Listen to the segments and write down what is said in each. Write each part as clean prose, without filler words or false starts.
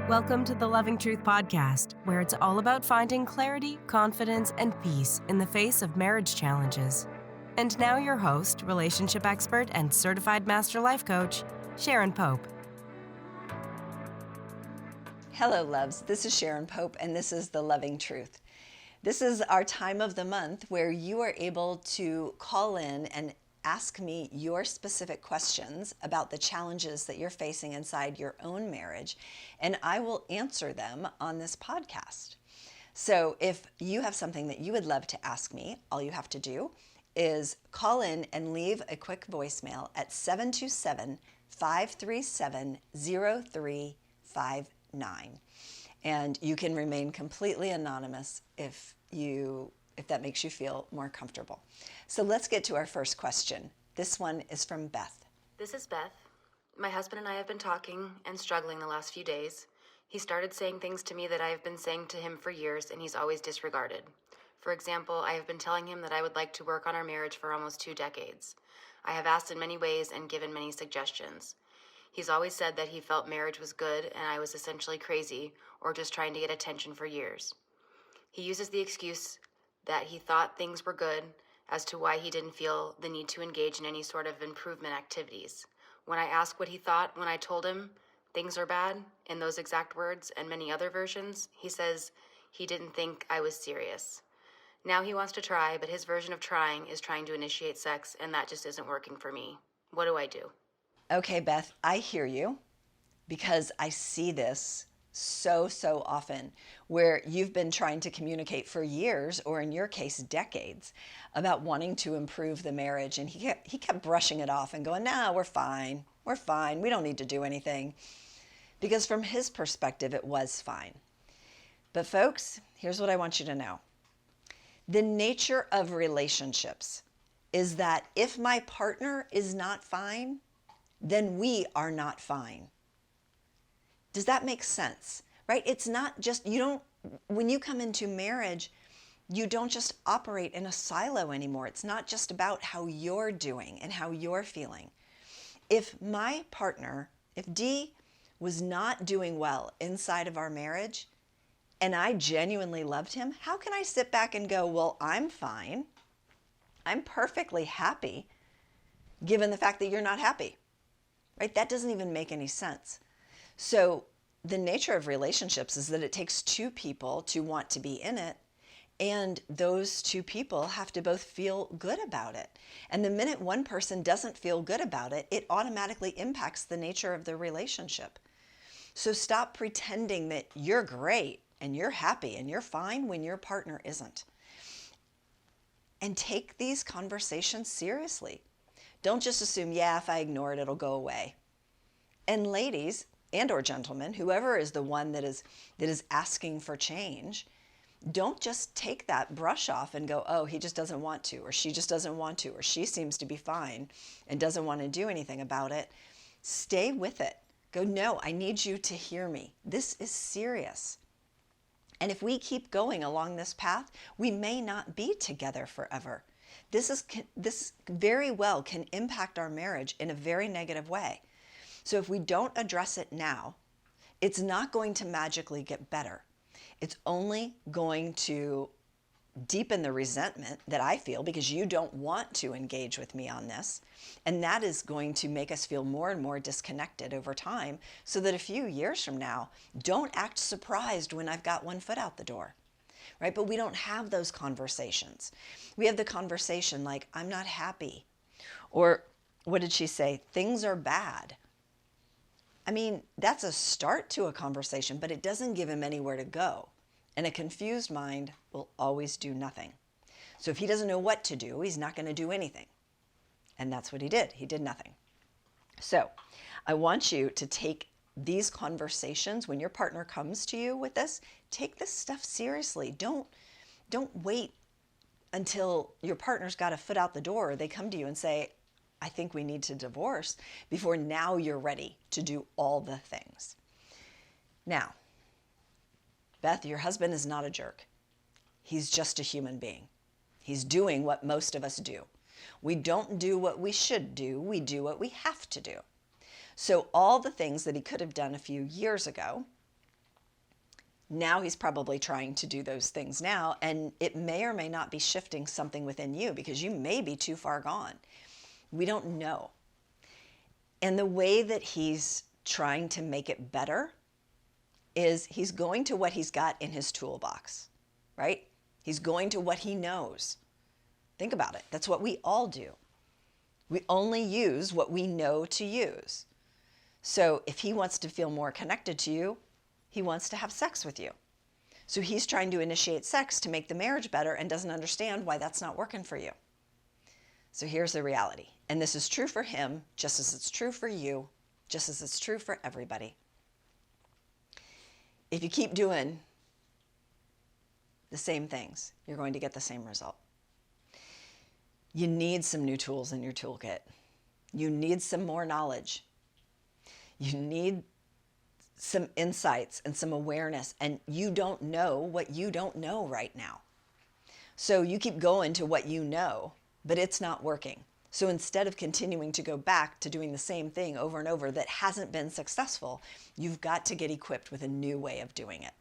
Welcome to the Loving Truth Podcast, where it's all about finding clarity, confidence, and peace in the face of marriage challenges. And now your host, relationship expert, and certified master life coach, Sharon Pope. Hello, loves. This is Sharon Pope, and this is The Loving Truth. This is our time of the month where you are able to call in and ask me your specific questions about the challenges that you're facing inside your own marriage, and I will answer them on this podcast. So if you have something that you would love to ask me, all you have to do is call in and leave a quick voicemail at 727-537-0359. And you can remain completely anonymous if that makes you feel more comfortable. So let's get to our first question. This one is from Beth. This is Beth. My husband and I have been talking and struggling the last few days. He started saying things to me that I have been saying to him for years, and he's always disregarded. For example, I have been telling him that I would like to work on our marriage for almost 2 decades. I have asked in many ways and given many suggestions. He's always said that he felt marriage was good and I was essentially crazy or just trying to get attention for years. He uses the excuse that he thought things were good as to why he didn't feel the need to engage in any sort of improvement activities. When I ask what he thought when I told him things are bad, in those exact words and many other versions, he says he didn't think I was serious. Now he wants to try, but his version of trying is trying to initiate sex, and that just isn't working for me. What do I do? Okay, Beth, I hear you because I see this so often where you've been trying to communicate for years, or in your case, decades, about wanting to improve the marriage. And he kept brushing it off and going, "No, we're fine. We're fine. We don't need to do anything." Because from his perspective, it was fine. But folks, here's what I want you to know. The nature of relationships is that if my partner is not fine, then we are not fine. Does that make sense? Right? It's not just, when you come into marriage, you don't just operate in a silo anymore. It's not just about how you're doing and how you're feeling. If my partner, if D was not doing well inside of our marriage and I genuinely loved him, how can I sit back and go, well, I'm fine. I'm perfectly happy given the fact that you're not happy, right? That doesn't even make any sense. So the nature of relationships is that it takes 2 people to want to be in it, and those 2 people have to both feel good about it. And the minute one person doesn't feel good about it, it automatically impacts the nature of the relationship. So stop pretending that you're great and you're happy and you're fine when your partner isn't. And take these conversations seriously. Don't just assume, yeah, if I ignore it, it'll go away. And ladies, and or gentlemen, whoever is the one that is asking for change, don't just take that brush off and go, oh, he just doesn't want to, or she just doesn't want to, or she seems to be fine and doesn't want to do anything about it. Stay with it. Go, no, I need you to hear me. This is serious. And if we keep going along this path, we may not be together forever. This very well can impact our marriage in a very negative way. So if we don't address it now, it's not going to magically get better. It's only going to deepen the resentment that I feel because you don't want to engage with me on this. And that is going to make us feel more and more disconnected over time, so that a few years from now, don't act surprised when I've got one foot out the door, right? But we don't have those conversations. We have the conversation like, I'm not happy. Or what did she say? Things are bad. I mean, that's a start to a conversation, but it doesn't give him anywhere to go. And a confused mind will always do nothing. So if he doesn't know what to do, he's not going to do anything. And that's what he did. He did nothing. So I want you to take these conversations when your partner comes to you with this. Take this stuff seriously. Don't wait until your partner's got a foot out the door, or they come to you and say, I think we need to divorce, before now you're ready to do all the things. Now, Beth, your husband is not a jerk. He's just a human being. He's doing what most of us do. We don't do what we should do. We do what we have to do. So all the things that he could have done a few years ago, Now he's probably trying to do those things now, and it may or may not be shifting something within you because you may be too far gone. We don't know. And the way that he's trying to make it better is he's going to what he's got in his toolbox, right? He's going to what he knows. Think about it. That's what we all do. We only use what we know to use. So if he wants to feel more connected to you, he wants to have sex with you. So he's trying to initiate sex to make the marriage better and doesn't understand why that's not working for you. So here's the reality. And this is true for him, just as it's true for you, just as it's true for everybody. If you keep doing the same things, you're going to get the same result. You need some new tools in your toolkit. You need some more knowledge. You need some insights and some awareness, and you don't know what you don't know right now. So you keep going to what you know, but it's not working. So instead of continuing to go back to doing the same thing over and over that hasn't been successful, you've got to get equipped with a new way of doing it.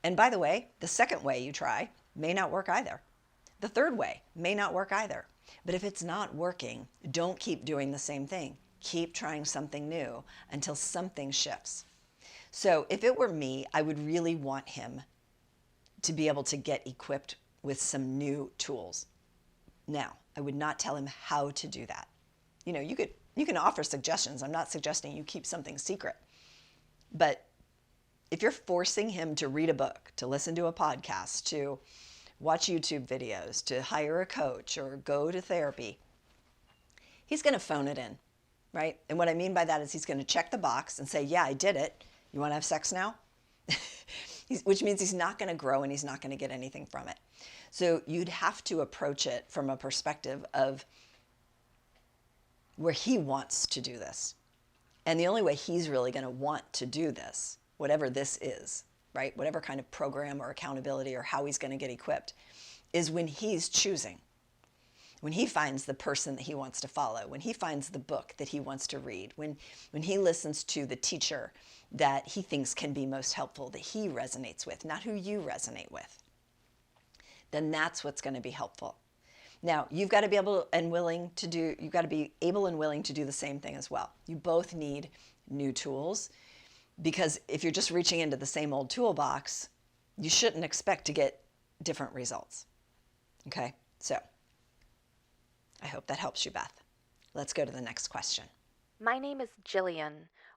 And by the way, the second way you try may not work either. The third way may not work either. But if it's not working, don't keep doing the same thing. Keep trying something new until something shifts. So if it were me, I would really want him to be able to get equipped with some new tools. Now, I would not tell him how to do that. You can offer suggestions. I'm not suggesting you keep something secret. But if you're forcing him to read a book, to listen to a podcast, to watch YouTube videos, to hire a coach or go to therapy, he's going to phone it in, right? And what I mean by that is he's going to check the box and say, yeah, I did it. You want to have sex now? Which means he's not going to grow and he's not going to get anything from it. So you'd have to approach it from a perspective of where he wants to do this. And the only way he's really going to want to do this, whatever this is, right? Whatever kind of program or accountability or how he's going to get equipped, is when he's choosing. When he finds the person that he wants to follow, when he finds the book that he wants to read, when he listens to the teacher that he thinks can be most helpful, that he resonates with, not who you resonate with, then that's what's going to be helpful. Now, you've got to be able and willing to do the same thing as well. You both need new tools, because if you're just reaching into the same old toolbox, you shouldn't expect to get different results. Okay? So, I hope that helps you, Beth. Let's go to the next question. My name is Jillian.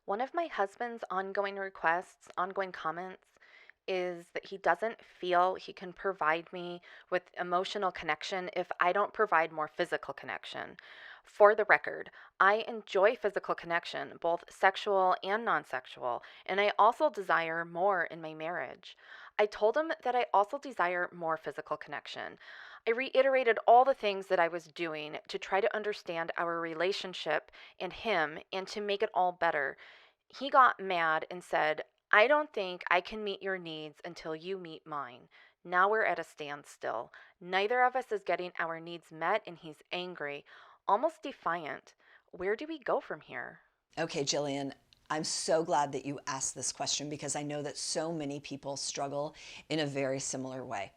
One of my husband's ongoing comments, is that he doesn't feel he can provide me with emotional connection if I don't provide more physical connection. For the record, I enjoy physical connection, both sexual and non-sexual, and I also desire more in my marriage. I told him that I also desire more physical connection. I reiterated all the things that I was doing to try to understand our relationship and him and to make it all better. He got mad and said, I don't think I can meet your needs until you meet mine. Now we're at a standstill. Neither of us is getting our needs met, and he's angry, almost defiant. Where do we go from here? Okay, Jillian, I'm so glad that you asked this question, because I know that so many people struggle in a very similar way.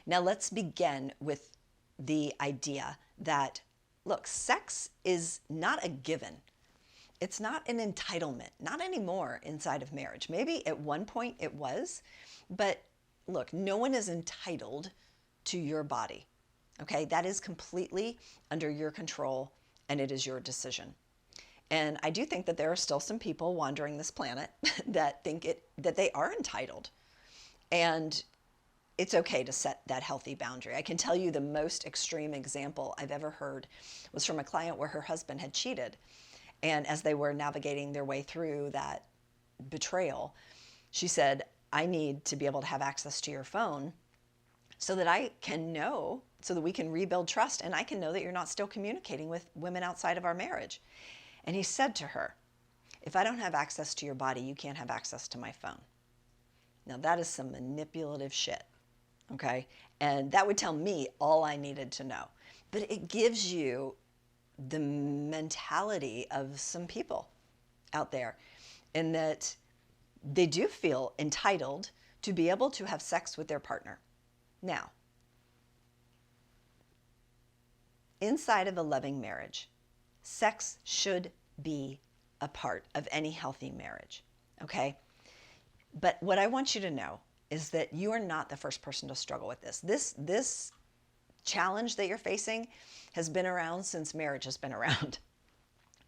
Now let's begin with the idea that, look, sex is not a given. It's not an entitlement, not anymore inside of marriage. Maybe at one point it was, but look, no one is entitled to your body, okay? That is completely under your control, and it is your decision. And I do think that there are still some people wandering this planet that think that they are entitled. And it's okay to set that healthy boundary. I can tell you the most extreme example I've ever heard was from a client where her husband had cheated. And as they were navigating their way through that betrayal, she said, I need to be able to have access to your phone so that I can know, so that we can rebuild trust, and I can know that you're not still communicating with women outside of our marriage. And he said to her, if I don't have access to your body, you can't have access to my phone. Now that is some manipulative shit, okay? And that would tell me all I needed to know. But it gives you the mentality of some people out there, in that they do feel entitled to be able to have sex with their partner. Now, inside of a loving marriage, sex should be a part of any healthy marriage, okay? But what I want you to know is that you are not the first person to struggle with this. This challenge that you're facing has been around since marriage has been around,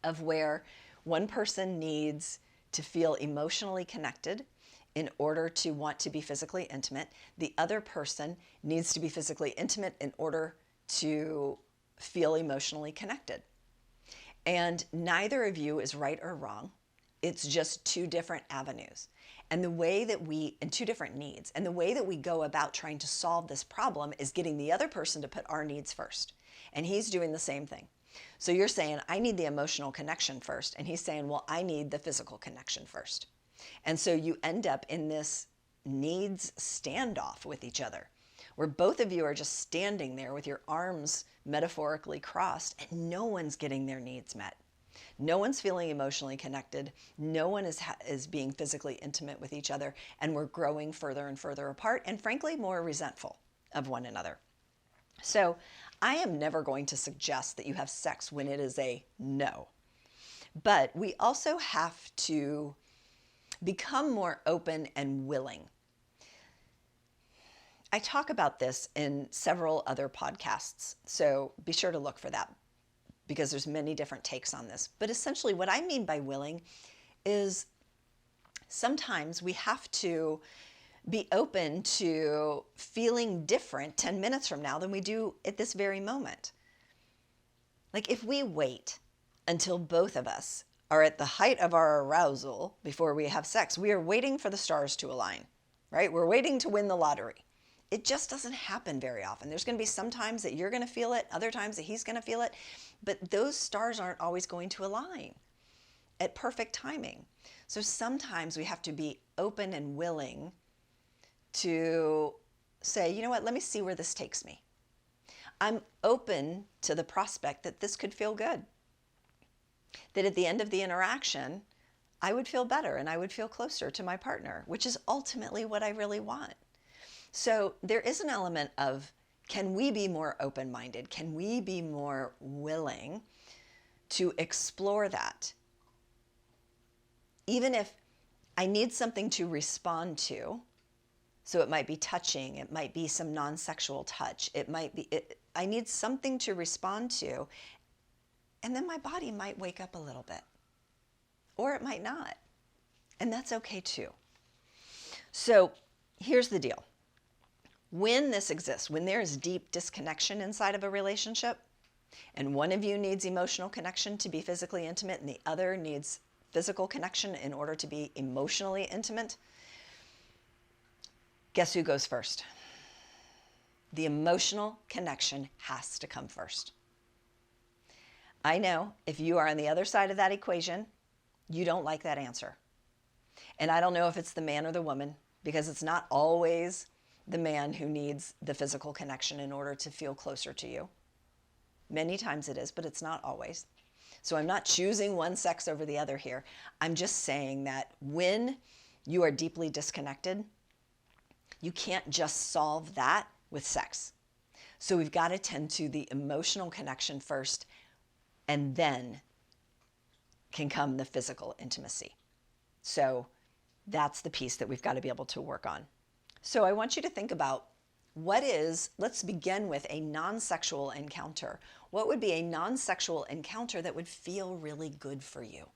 of where one person needs to feel emotionally connected in order to want to be physically intimate. The other person needs to be physically intimate in order to feel emotionally connected. And neither of you is right or wrong. It's just two different avenues. And the way that and two different needs. And the way that we go about trying to solve this problem is getting the other person to put our needs first. And he's doing the same thing. So you're saying, I need the emotional connection first. And he's saying, well, I need the physical connection first. And so you end up in this needs standoff with each other, where both of you are just standing there with your arms metaphorically crossed, and no one's getting their needs met. No one's feeling emotionally connected. No one is being physically intimate with each other, and we're growing further and further apart, and frankly, more resentful of one another. So I am never going to suggest that you have sex when it is a no. But we also have to become more open and willing. I talk about this in several other podcasts, so be sure to look for that because there's many different takes on this. But essentially what I mean by willing is sometimes we have to be open to feeling different 10 minutes from now than we do at this very moment. Like if we wait until both of us are at the height of our arousal before we have sex, we are waiting for the stars to align, right? We're waiting to win the lottery. It just doesn't happen very often. There's going to be some times that you're going to feel it, other times that he's going to feel it, but those stars aren't always going to align at perfect timing. So sometimes we have to be open and willing to say, you know what, let me see where this takes me. I'm open to the prospect that this could feel good. That at the end of the interaction, I would feel better and I would feel closer to my partner, which is ultimately what I really want. So there is an element of, can we be more open-minded? Can we be more willing to explore that? Even if I need something to respond to, so it might be touching, it might be some non-sexual touch, I need something to respond to, and then my body might wake up a little bit, or it might not, and that's okay too. So here's the deal. When this exists, when there is deep disconnection inside of a relationship, and one of you needs emotional connection to be physically intimate, and the other needs physical connection in order to be emotionally intimate, guess who goes first? The emotional connection has to come first. I know if you are on the other side of that equation, you don't like that answer. And I don't know if it's the man or the woman, because it's not always the man who needs the physical connection in order to feel closer to you. Many times it is, but it's not always. So I'm not choosing one sex over the other here. I'm just saying that when you are deeply disconnected, you can't just solve that with sex. So we've got to tend to the emotional connection first, and then can come the physical intimacy. So that's the piece that we've got to be able to work on. So I want you to think about let's begin with a non-sexual encounter. What would be a non-sexual encounter that would feel really good for you?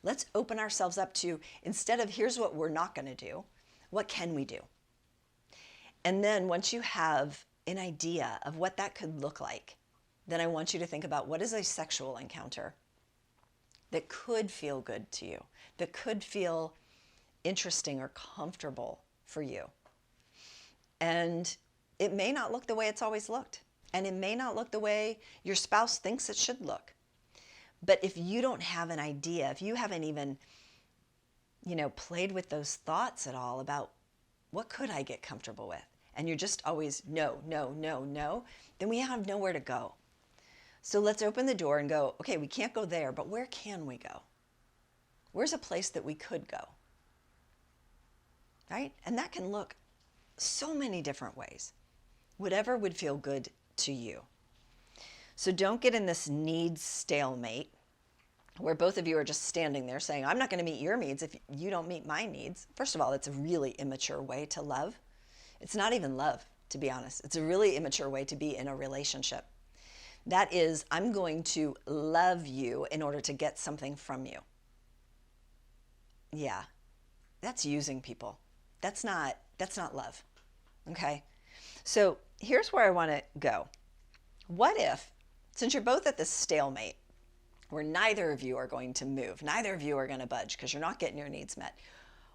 Let's open ourselves up to, instead of here's what we're not going to do, what can we do? And then once you have an idea of what that could look like, then I want you to think about what is a sexual encounter that could feel good to you, that could feel interesting or comfortable for you. And it may not look the way it's always looked. And it may not look the way your spouse thinks it should look. But if you don't have an idea, if you haven't even, played with those thoughts at all about what could I get comfortable with, and you're just always no, no, no, no, then we have nowhere to go. So let's open the door and go, okay, we can't go there, but where can we go? Where's a place that we could go? right? And that can look so many different ways, whatever would feel good to you. So don't get in this needs stalemate where both of you are just standing there saying, I'm not going to meet your needs if you don't meet my needs. First of all, it's a really immature way to love. It's not even love, to be honest. It's a really immature way to be in a relationship. That is, I'm going to love you in order to get something from you. Yeah, that's using people. That's not love, okay? So here's where I want to go. What if, since you're both at this stalemate, where neither of you are going to move, neither of you are going to budge because you're not getting your needs met,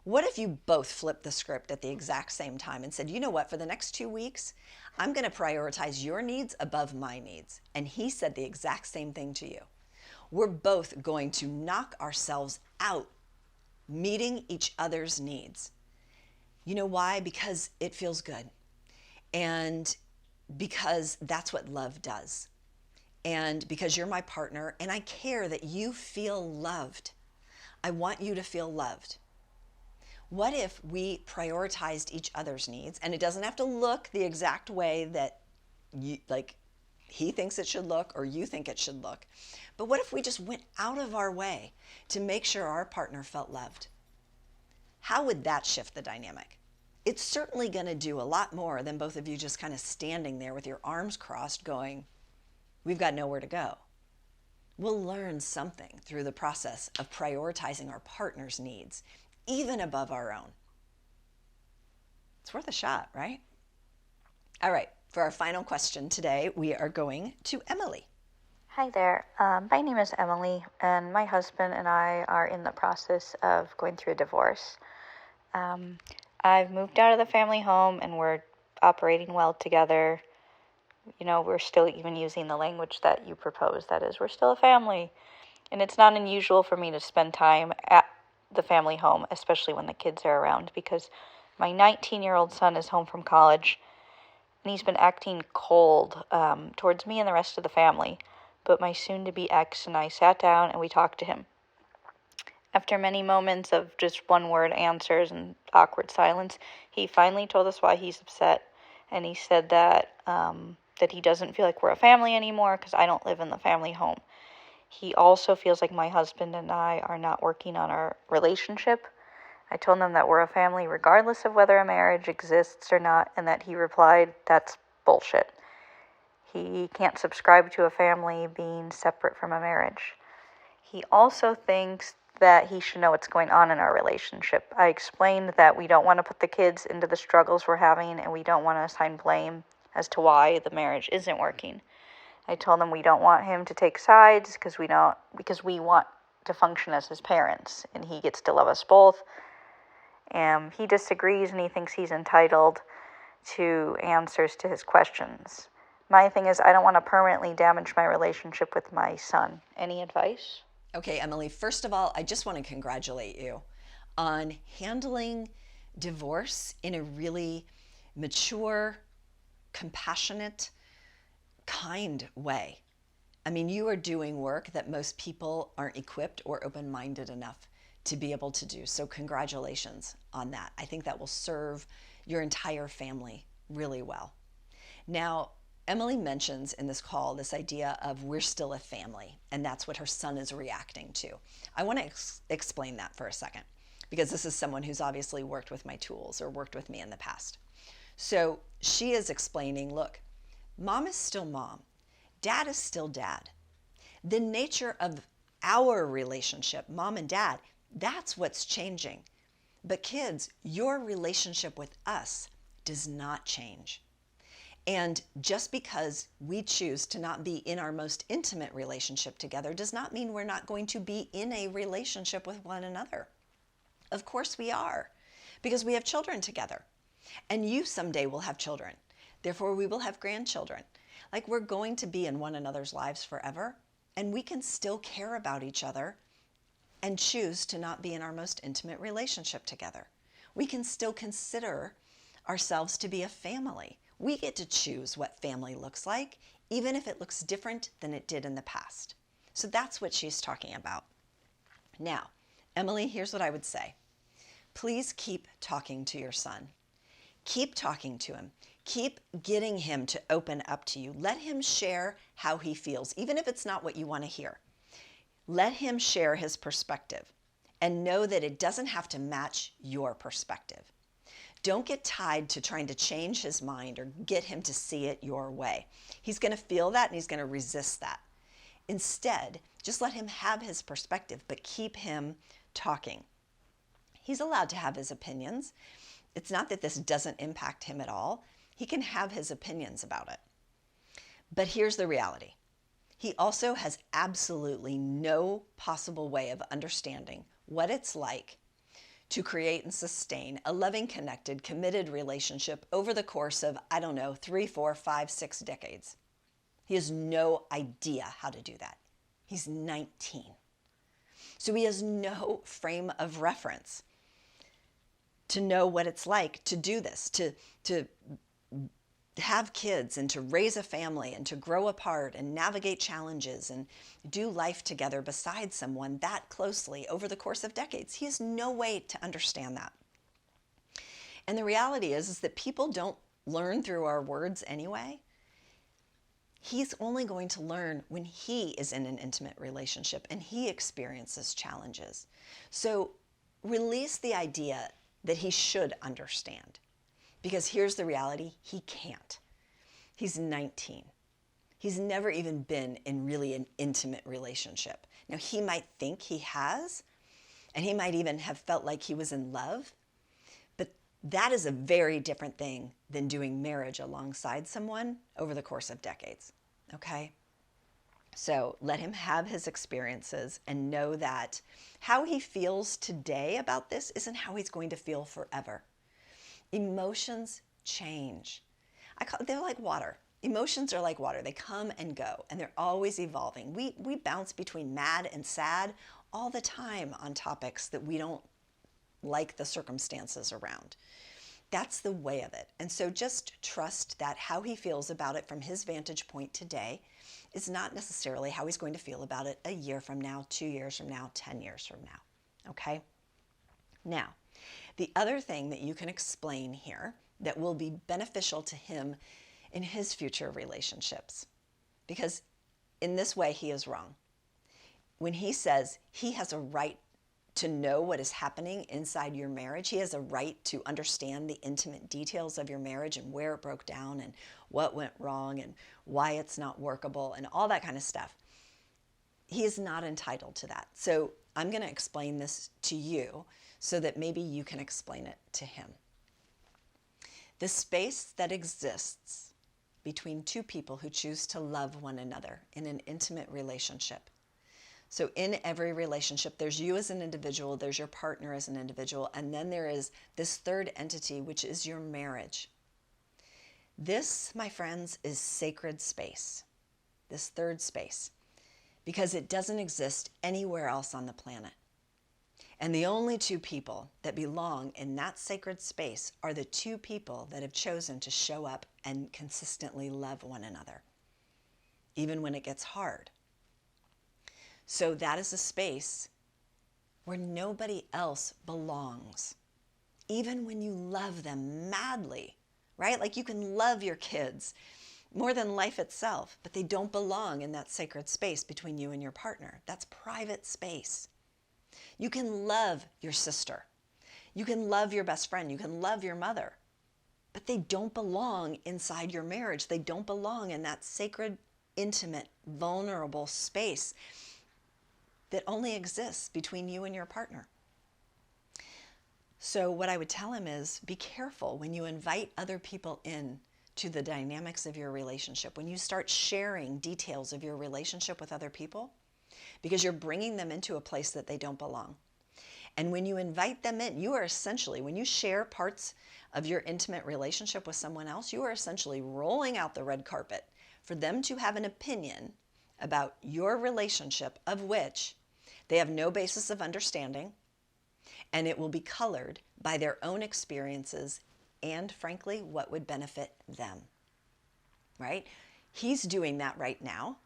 what if you both flipped the script at the exact same time and said, you know what, for the next 2 weeks, I'm going to prioritize your needs above my needs. And he said the exact same thing to you. We're both going to knock ourselves out meeting each other's needs. You know why? Because it feels good. And because that's what love does. And because you're my partner and I care that you feel loved. I want you to feel loved. What if we prioritized each other's needs? And it doesn't have to look the exact way that you, like he thinks it should look or you think it should look. But what if we just went out of our way to make sure our partner felt loved? How would that shift the dynamic? It's certainly going to do a lot more than both of you just kind of standing there with your arms crossed going, we've got nowhere to go. We'll learn something through the process of prioritizing our partner's needs, even above our own. It's worth a shot, right? All right, for our final question today, we are going to Emily. Hi there. My name is Emily, and my husband and I are in the process of going through a divorce. I've moved out of the family home, and we're operating well together. You know, we're still even using the language that you proposed. That is, we're still a family. And it's not unusual for me to spend time at the family home, especially when the kids are around, because my 19-year-old son is home from college, and he's been acting cold towards me and the rest of the family. But my soon-to-be ex and I sat down and we talked to him. After many moments of just one-word answers and awkward silence, he finally told us why he's upset. And he said that that he doesn't feel like we're a family anymore because I don't live in the family home. He also feels like my husband and I are not working on our relationship. I told him that we're a family regardless of whether a marriage exists or not, and that he replied, that's bullshit. He can't subscribe to a family being separate from a marriage. He also thinks that he should know what's going on in our relationship. I explained that we don't want to put the kids into the struggles we're having, and we don't want to assign blame as to why the marriage isn't working. I told him we don't want him to take sides because we want to function as his parents, and he gets to love us both. He disagrees, and he thinks he's entitled to answers to his questions. My thing is, I don't want to permanently damage my relationship with my son. Any advice? Okay, Emily, first of all, I just want to congratulate you on handling divorce in a really mature, compassionate, kind way. I mean, you are doing work that most people aren't equipped or open-minded enough to be able to do. So congratulations on that. I think that will serve your entire family really well. Now, Emily mentions in this call this idea of we're still a family, and that's what her son is reacting to. I want to explain that for a second, because this is someone who's obviously worked with my tools or worked with me in the past. So she is explaining, look, mom is still mom. Dad is still dad. The nature of our relationship, mom and dad, that's what's changing. But kids, your relationship with us does not change. And just because we choose to not be in our most intimate relationship together does not mean we're not going to be in a relationship with one another. Of course we are, because we have children together. And you someday will have children. Therefore, we will have grandchildren. Like, we're going to be in one another's lives forever, and we can still care about each other and choose to not be in our most intimate relationship together. We can still consider ourselves to be a family. We get to choose what family looks like, even if it looks different than it did in the past. So that's what she's talking about. Now, Emily, here's what I would say. please keep talking to your son. Keep talking to him. Keep getting him to open up to you. Let him share how he feels, even if it's not what you want to hear. Let him share his perspective and know that it doesn't have to match your perspective. Don't get tied to trying to change his mind or get him to see it your way. He's going to feel that and he's going to resist that. Instead, just let him have his perspective, but keep him talking. He's allowed to have his opinions. It's not that this doesn't impact him at all. He can have his opinions about it. But here's the reality. He also has absolutely no possible way of understanding what it's like to create and sustain a loving, connected, committed relationship over the course of, 3, 4, 5, 6 decades. He has no idea how to do that. He's 19. So he has no frame of reference to know what it's like to do this, to have kids and to raise a family and to grow apart and navigate challenges and do life together beside someone that closely over the course of decades. He has no way to understand that. And the reality is that people don't learn through our words anyway. He's only going to learn when he is in an intimate relationship and he experiences challenges. So release the idea that he should understand. Because here's the reality, he can't. He's 19. He's never even been in really an intimate relationship. Now, he might think he has, and he might even have felt like he was in love, but that is a very different thing than doing marriage alongside someone over the course of decades, okay? So let him have his experiences and know that how he feels today about this isn't how he's going to feel forever. Emotions change. They're like water. Emotions are like water. They come and go, and they're always evolving. We bounce between mad and sad all the time on topics that we don't like the circumstances around. That's the way of it. And so just trust that how he feels about it from his vantage point today is not necessarily how he's going to feel about it a year from now, 2 years from now, 10 years from now. Okay? Now, the other thing that you can explain here that will be beneficial to him in his future relationships, because in this way he is wrong. When he says he has a right to know what is happening inside your marriage, he has a right to understand the intimate details of your marriage and where it broke down and what went wrong and why it's not workable and all that kind of stuff. He is not entitled to that. So I'm going to explain this to you so that maybe you can explain it to him. The space that exists between two people who choose to love one another in an intimate relationship. So in every relationship, there's you as an individual, there's your partner as an individual, and then there is this third entity, which is your marriage. This, my friends, is sacred space, this third space, because it doesn't exist anywhere else on the planet. And the only two people that belong in that sacred space are the two people that have chosen to show up and consistently love one another, even when it gets hard. So that is a space where nobody else belongs, even when you love them madly, right? Like you can love your kids more than life itself, but they don't belong in that sacred space between you and your partner. That's private space. You can love your sister. You can love your best friend. You can love your mother. But they don't belong inside your marriage. They don't belong in that sacred, intimate, vulnerable space that only exists between you and your partner. So what I would tell him is be careful when you invite other people in to the dynamics of your relationship. When you start sharing details of your relationship with other people, because you're bringing them into a place that they don't belong. And when you invite them in, you are essentially, when you share parts of your intimate relationship with someone else, you are essentially rolling out the red carpet for them to have an opinion about your relationship of which they have no basis of understanding, and it will be colored by their own experiences and, frankly, what would benefit them, right? He's doing that right now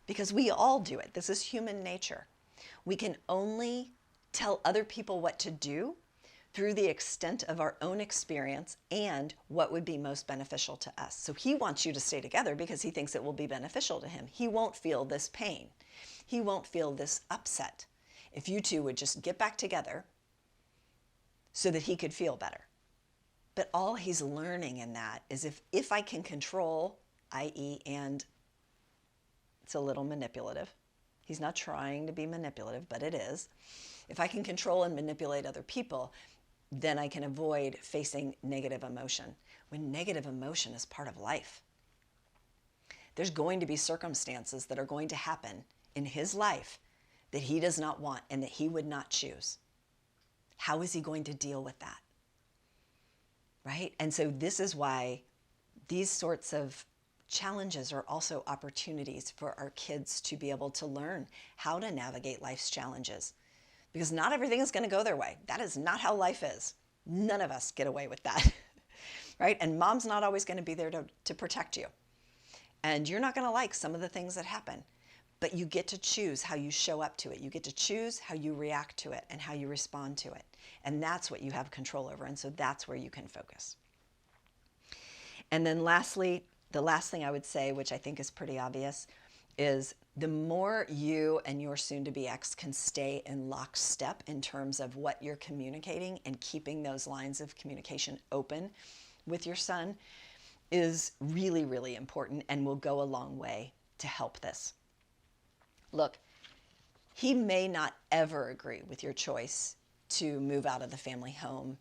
because we all do it. This is human nature. We can only tell other people what to do through the extent of our own experience and what would be most beneficial to us. So he wants you to stay together because he thinks it will be beneficial to him. He won't feel this pain. He won't feel this upset if you two would just get back together so that he could feel better. But all he's learning in that is if I can control, i.e., and it's a little manipulative. He's not trying to be manipulative, but it is. If I can control and manipulate other people, then I can avoid facing negative emotion. When negative emotion is part of life, there's going to be circumstances that are going to happen in his life that he does not want and that he would not choose. How is he going to deal with that? Right? And so this is why these sorts of challenges are also opportunities for our kids to be able to learn how to navigate life's challenges. Because not everything is going to go their way. That is not how life is. None of us get away with that. Right? And mom's not always going to be there to protect you. And you're not going to like some of the things that happen. But you get to choose how you show up to it. You get to choose how you react to it and how you respond to it. And that's what you have control over. And so that's where you can focus. And then lastly, the last thing I would say, which I think is pretty obvious, is the more you and your soon-to-be ex can stay in lockstep in terms of what you're communicating and keeping those lines of communication open with your son is really, really important and will go a long way to help this. Look, he may not ever agree with your choice to move out of the family home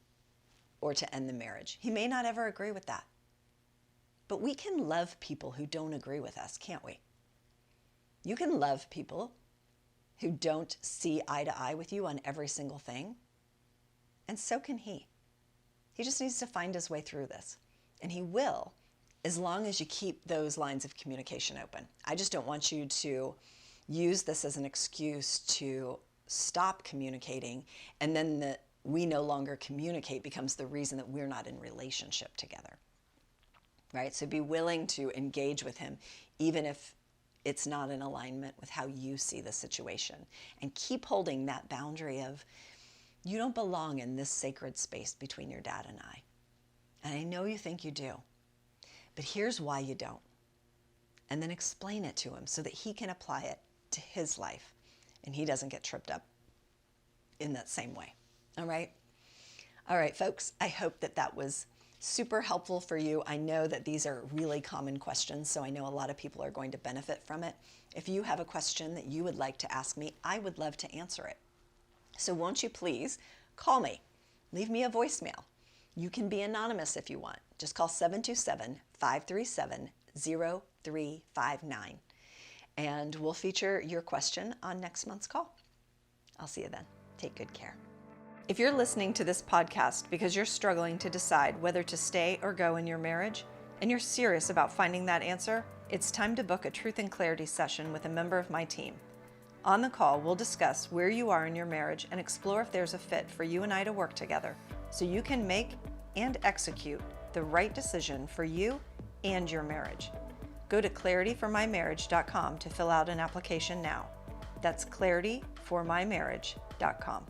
or to end the marriage. He may not ever agree with that. But we can love people who don't agree with us, can't we? You can love people who don't see eye to eye with you on every single thing, and so can he. He just needs to find his way through this, and he will, as long as you keep those lines of communication open. I just don't want you to use this as an excuse to stop communicating, and then the we no longer communicate becomes the reason that we're not in relationship together. Right? So be willing to engage with him, even if it's not in alignment with how you see the situation. And keep holding that boundary of, you don't belong in this sacred space between your dad and I. And I know you think you do, but here's why you don't. And then explain it to him so that he can apply it to his life and he doesn't get tripped up in that same way. All right? All right, folks, I hope that that was super helpful for you. I know that these are really common questions, so I know a lot of people are going to benefit from it. If you have a question that you would like to ask me, I would love to answer it. So won't you please call me, leave me a voicemail. You can be anonymous if you want. Just call 727-537-0359, and we'll feature your question on next month's call. I'll see you then. Take good care. If you're listening to this podcast because you're struggling to decide whether to stay or go in your marriage, and you're serious about finding that answer, it's time to book a Truth and Clarity session with a member of my team. On the call, we'll discuss where you are in your marriage and explore if there's a fit for you and I to work together so you can make and execute the right decision for you and your marriage. Go to clarityformymarriage.com to fill out an application now. That's clarityformymarriage.com.